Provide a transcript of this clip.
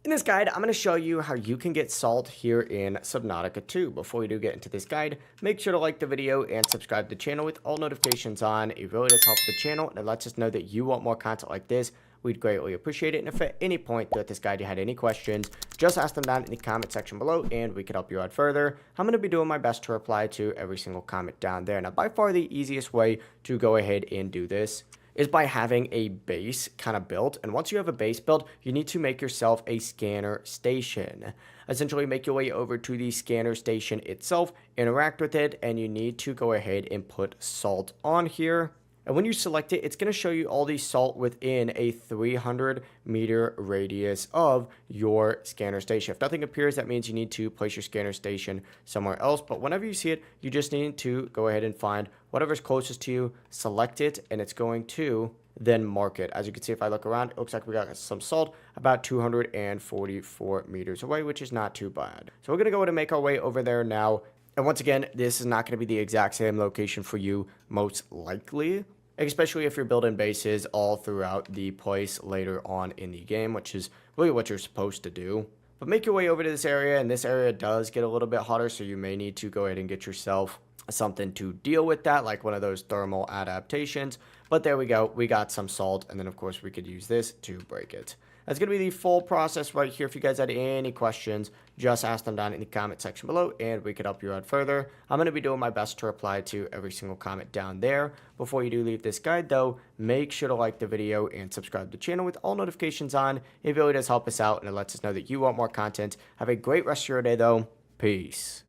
In this guide, I'm going to show you how you can get salt here in Subnautica 2. Before we do get into this guide, make sure to like the video and subscribe to the channel with all notifications on. It really does help the channel and it lets us know that you want more content like this. We'd greatly appreciate it. And if at any point throughout this guide you had any questions, just ask them down in the comment section below and we could help you out further. I'm going to be doing my best to reply to every single comment down there. Now, by far the easiest way to go ahead and do this is by having a base kind of built. And once you have a base built, you need to make yourself a scanner station. Essentially, make your way over to the scanner station itself, interact with it, and you need to go ahead and put salt on here. And when you select it, it's going to show you all the salt within a 300-meter radius of your scanner station. If nothing appears, that means you need to place your scanner station somewhere else. But whenever you see it, you just need to go ahead and find whatever's closest to you, select it, and it's going to then mark it. As you can see, if I look around, it looks like we got some salt about 244 meters away, which is not too bad. So we're going to go ahead and make our way over there now. And once again, this is not going to be the exact same location for you, most likely, especially if you're building bases all throughout the place later on in the game, which is really what you're supposed to do. But make your way over to this area, and this area does get a little bit hotter, so you may need to go ahead and get yourself something to deal with that, like one of those thermal adaptations. But there we go, we got some salt, and then of course we could use this to break it. That's going to be the full process right here. If you guys had any questions, just ask them down in the comment section below and we could help you out further. I'm going to be doing my best to reply to every single comment down there. Before you do leave this guide though, make sure to like the video and subscribe to the channel with all notifications on. It really does help us out and it lets us know that you want more content. Have a great rest of your day though. Peace.